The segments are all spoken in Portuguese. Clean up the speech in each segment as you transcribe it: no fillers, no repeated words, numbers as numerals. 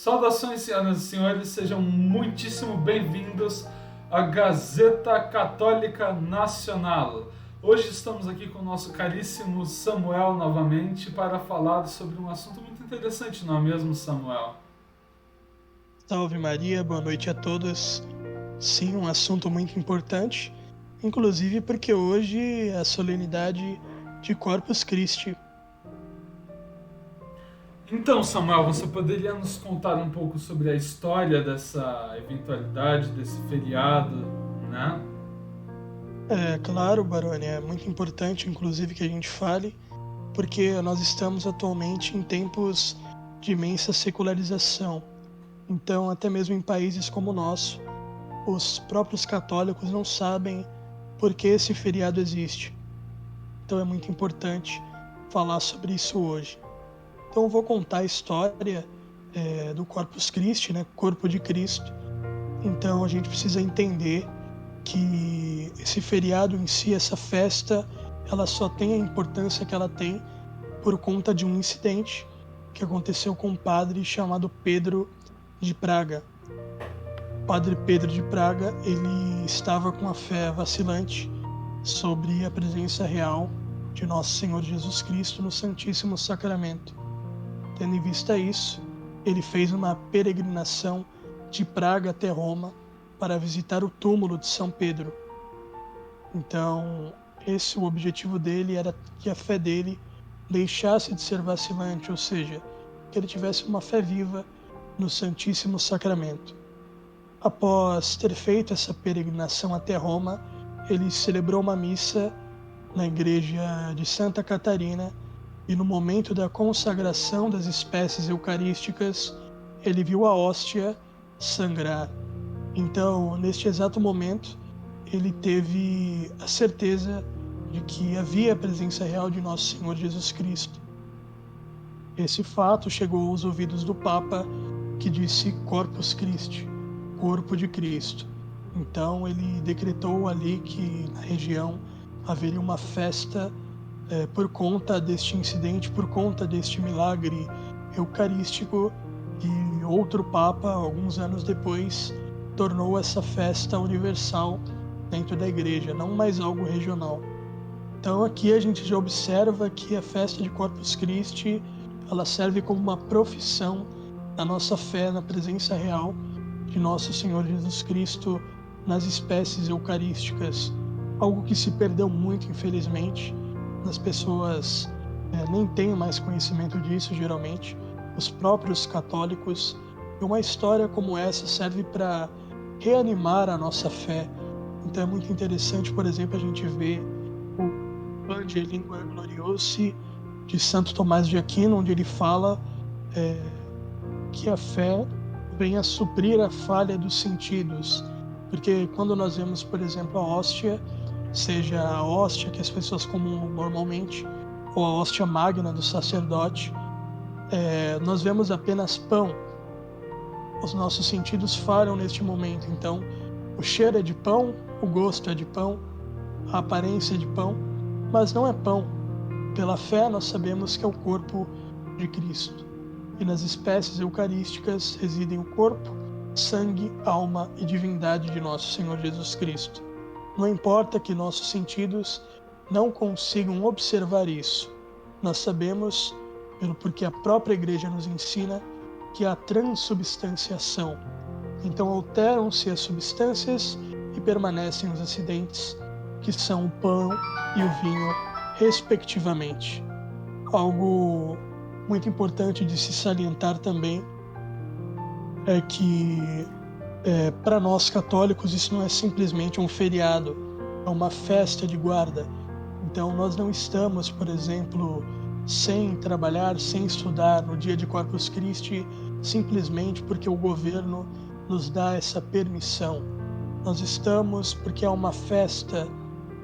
Saudações, senhoras e senhores, sejam muitíssimo bem-vindos à Gazeta Católica Nacional. Hoje estamos aqui com o nosso caríssimo Samuel novamente para falar sobre um assunto muito interessante, não é mesmo, Samuel? Salve Maria, boa noite a todos. Sim, um assunto muito importante, inclusive porque hoje é a solenidade de Corpus Christi. Então, Samuel, você poderia nos contar um pouco sobre a história dessa eventualidade, desse feriado, né? É claro, Baroni, é muito importante, inclusive, que a gente fale, porque nós estamos atualmente em tempos de imensa secularização. Então, até mesmo em países como o nosso, os próprios católicos não sabem por que esse feriado existe. Então, é muito importante falar sobre isso hoje. Então eu vou contar a história do Corpus Christi, né, Corpo de Cristo. Então a gente precisa entender que esse feriado em si, essa festa, ela só tem a importância que ela tem por conta de um incidente que aconteceu com um padre chamado Pedro de Praga. O padre Pedro de Praga, ele estava com a fé vacilante sobre a presença real de Nosso Senhor Jesus Cristo no Santíssimo Sacramento. Tendo em vista isso, ele fez uma peregrinação de Praga até Roma para visitar o túmulo de São Pedro. Então, o objetivo dele era que a fé dele deixasse de ser vacilante, ou seja, que ele tivesse uma fé viva no Santíssimo Sacramento. Após ter feito essa peregrinação até Roma, ele celebrou uma missa na igreja de Santa Catarina. E no momento da consagração das espécies eucarísticas, ele viu a hóstia sangrar. Então, neste exato momento, ele teve a certeza de que havia a presença real de Nosso Senhor Jesus Cristo. Esse fato chegou aos ouvidos do Papa, que disse Corpus Christi, Corpo de Cristo. Então, ele decretou ali que na região haveria uma festa por conta deste incidente, por conta deste milagre eucarístico, e outro Papa, alguns anos depois, tornou essa festa universal dentro da igreja, não mais algo regional. Então aqui a gente já observa que a festa de Corpus Christi, ela serve como uma profissão da nossa fé na presença real de Nosso Senhor Jesus Cristo nas espécies eucarísticas, algo que se perdeu muito, infelizmente. As pessoas nem têm mais conhecimento disso, geralmente, os próprios católicos. E uma história como essa serve para reanimar a nossa fé. Então é muito interessante, por exemplo, a gente ver o Evangelii Gloriosi de Santo Tomás de Aquino, onde ele fala que a fé vem a suprir a falha dos sentidos. Porque quando nós vemos, por exemplo, a hóstia, seja a hóstia que as pessoas comungam normalmente, ou a hóstia magna do sacerdote, nós vemos apenas pão. Os nossos sentidos falham neste momento. Então, o cheiro é de pão, o gosto é de pão, a aparência é de pão, mas não é pão. Pela fé, nós sabemos que é o corpo de Cristo. E nas espécies eucarísticas residem o corpo, sangue, alma e divindade de nosso Senhor Jesus Cristo. Não importa que nossos sentidos não consigam observar isso. Nós sabemos, porque a própria Igreja nos ensina, que há transubstanciação. Então alteram-se as substâncias e permanecem os acidentes, que são o pão e o vinho, respectivamente. Algo muito importante de se salientar também é que para nós católicos isso não é simplesmente um feriado, é uma festa de guarda. Então nós não estamos, por exemplo, sem trabalhar, sem estudar no dia de Corpus Christi, simplesmente porque o governo nos dá essa permissão. Nós estamos porque é uma festa,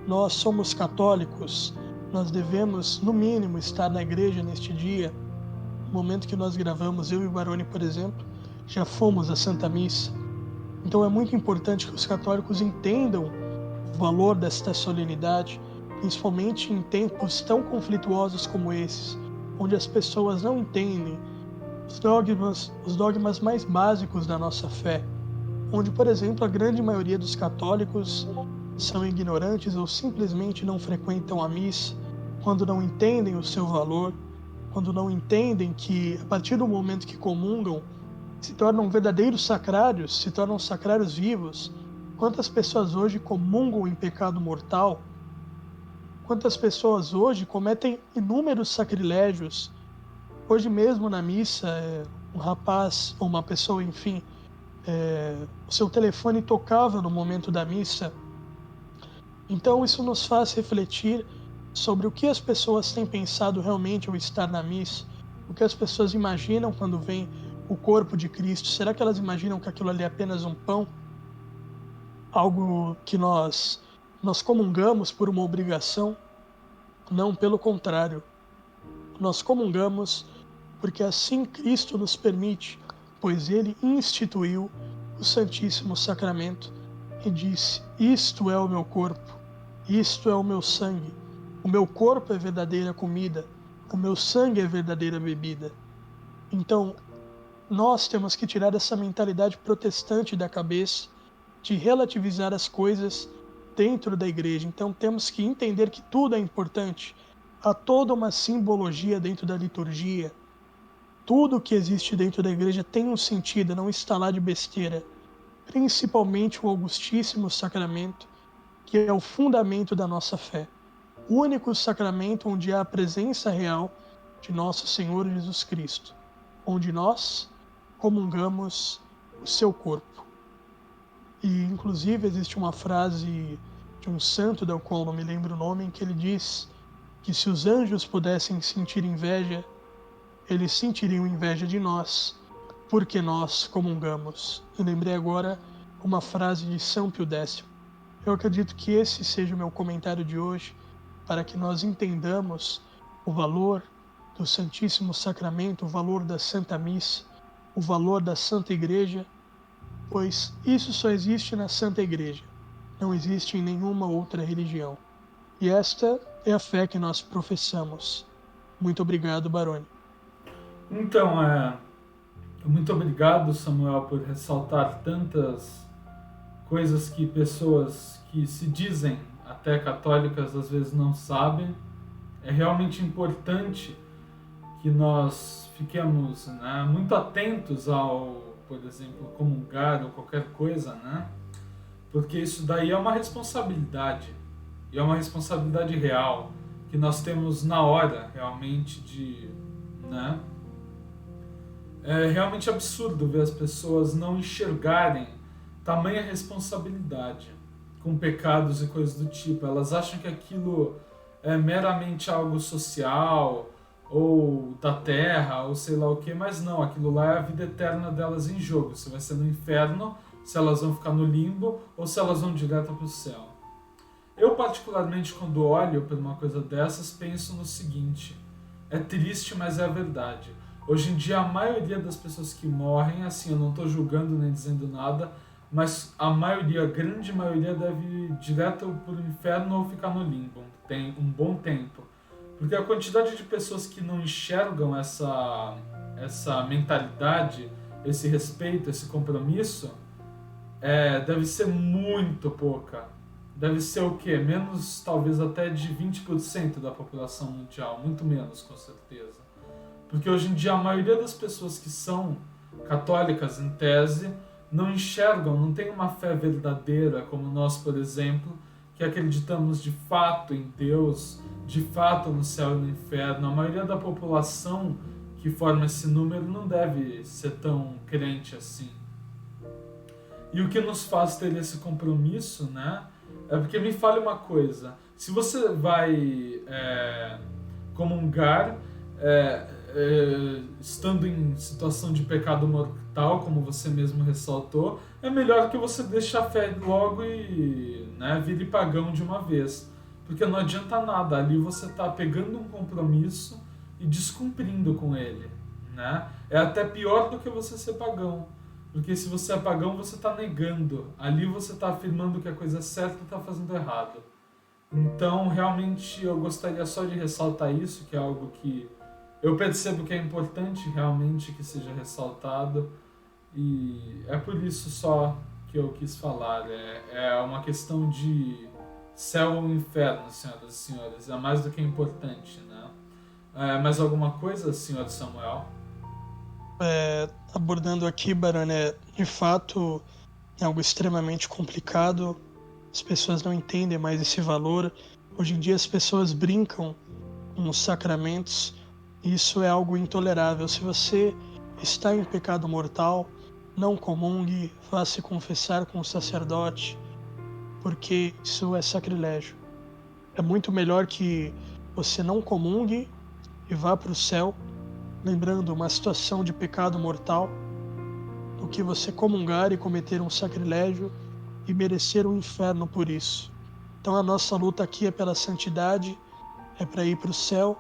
nós somos católicos, nós devemos, no mínimo, estar na igreja neste dia. No momento que nós gravamos, eu e o Baroni, por exemplo, já fomos à Santa Missa. Então é muito importante que os católicos entendam o valor desta solenidade, principalmente em tempos tão conflituosos como esses, onde as pessoas não entendem os dogmas mais básicos da nossa fé, onde, por exemplo, a grande maioria dos católicos são ignorantes ou simplesmente não frequentam a missa, quando não entendem o seu valor, quando não entendem que, a partir do momento que comungam, se tornam verdadeiros sacrários, se tornam sacrários vivos. Quantas pessoas hoje comungam em pecado mortal? Quantas pessoas hoje cometem inúmeros sacrilégios? Hoje mesmo na missa, um rapaz ou uma pessoa, enfim, o seu telefone tocava no momento da missa. Então isso nos faz refletir sobre o que as pessoas têm pensado realmente ao estar na missa, o que as pessoas imaginam quando veem o corpo de Cristo. Será que elas imaginam que aquilo ali é apenas um pão? Algo que nós comungamos por uma obrigação? Não, pelo contrário. Nós comungamos porque assim Cristo nos permite, pois Ele instituiu o Santíssimo Sacramento e disse: isto é o meu corpo, isto é o meu sangue. O meu corpo é verdadeira comida, o meu sangue é verdadeira bebida. Então, nós temos que tirar essa mentalidade protestante da cabeça de relativizar as coisas dentro da igreja. Então, temos que entender que tudo é importante. Há toda uma simbologia dentro da liturgia. Tudo que existe dentro da igreja tem um sentido, não está lá de besteira. Principalmente o Augustíssimo Sacramento, que é o fundamento da nossa fé. O único sacramento onde há a presença real de nosso Senhor Jesus Cristo, onde nós comungamos o seu corpo. E, inclusive, existe uma frase de um santo, del qual não me lembro o nome, em que ele diz que se os anjos pudessem sentir inveja, eles sentiriam inveja de nós, porque nós comungamos. Eu lembrei agora uma frase de São Pio X. Eu acredito que esse seja o meu comentário de hoje, para que nós entendamos o valor do Santíssimo Sacramento, o valor da Santa Missa, o valor da Santa Igreja, pois isso só existe na Santa Igreja, não existe em nenhuma outra religião. E esta é a fé que nós professamos. Muito obrigado, Baroni. Então, muito obrigado, Samuel, por ressaltar tantas coisas que pessoas que se dizem até católicas às vezes não sabem. É realmente importante que nós fiquemos, né, muito atentos ao, por exemplo, comungar ou qualquer coisa, né? Porque isso daí é uma responsabilidade, e é uma responsabilidade real, que nós temos na hora, realmente, de, né? É realmente absurdo ver as pessoas não enxergarem tamanha responsabilidade com pecados e coisas do tipo. Elas acham que aquilo é meramente algo social ou da terra ou sei lá o que, mas não, aquilo lá é a vida eterna delas em jogo. Se vai ser no inferno, se elas vão ficar no limbo ou se elas vão direto para o céu. Eu particularmente, quando olho para uma coisa dessas, penso no seguinte: é triste, mas é a verdade. Hoje em dia a maioria das pessoas que morrem, assim, eu não estou julgando nem dizendo nada, mas a maioria, a grande maioria, deve ir direto para o inferno ou ficar no limbo, tem um bom tempo. Porque a quantidade de pessoas que não enxergam essa mentalidade, esse respeito, esse compromisso, deve ser muito pouca. Deve ser o quê? Menos, talvez até de 20% da população mundial, muito menos, com certeza. Porque hoje em dia a maioria das pessoas que são católicas, em tese, não enxergam, não tem uma fé verdadeira, como nós, por exemplo, que acreditamos de fato em Deus, de fato no céu e no inferno. A maioria da população que forma esse número não deve ser tão crente assim. E o que nos faz ter esse compromisso, né? É porque me fale uma coisa: se você vai comungar estando em situação de pecado mortal, como você mesmo ressaltou, é melhor que você deixe a fé logo e, né, vire pagão de uma vez. Porque não adianta nada, ali você está pegando um compromisso e descumprindo com ele, né? É até pior do que você ser pagão. Porque se você é pagão, você está negando. Ali você está afirmando que a coisa é certa e está fazendo errado. Então, realmente, eu gostaria só de ressaltar isso, que é algo que eu percebo que é importante realmente que seja ressaltado, e é por isso só que eu quis falar. É uma questão de céu ou inferno, senhoras e senhores, é mais do que importante, né? Mais alguma coisa, senhor Samuel? Abordando aqui, Barone, de fato é algo extremamente complicado. As pessoas não entendem mais esse valor. Hoje em dia as pessoas brincam com os sacramentos. E isso é algo intolerável. Se você está em pecado mortal, não comungue, vá se confessar com o sacerdote, porque isso é sacrilégio. É muito melhor que você não comungue e vá para o céu, lembrando uma situação de pecado mortal, do que você comungar e cometer um sacrilégio e merecer um inferno por isso. Então a nossa luta aqui é pela santidade, é para ir para o céu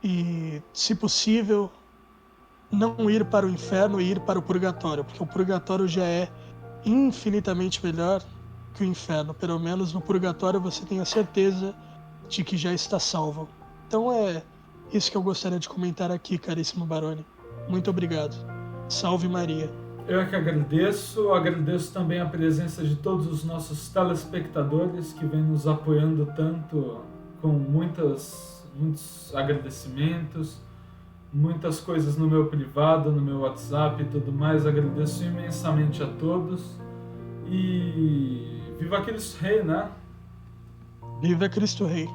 e, se possível, não ir para o inferno e ir para o purgatório, porque o purgatório já é infinitamente melhor que o inferno. Pelo menos no purgatório você tem a certeza de que já está salvo. Então é isso que eu gostaria de comentar aqui, caríssimo Barone. Muito obrigado. Salve Maria. Eu é que agradeço também a presença de todos os nossos telespectadores que vêm nos apoiando tanto, com muitos agradecimentos, muitas coisas no meu privado, no meu WhatsApp e tudo mais. Agradeço imensamente a todos e viva Cristo Rei, né? Viva Cristo Rei.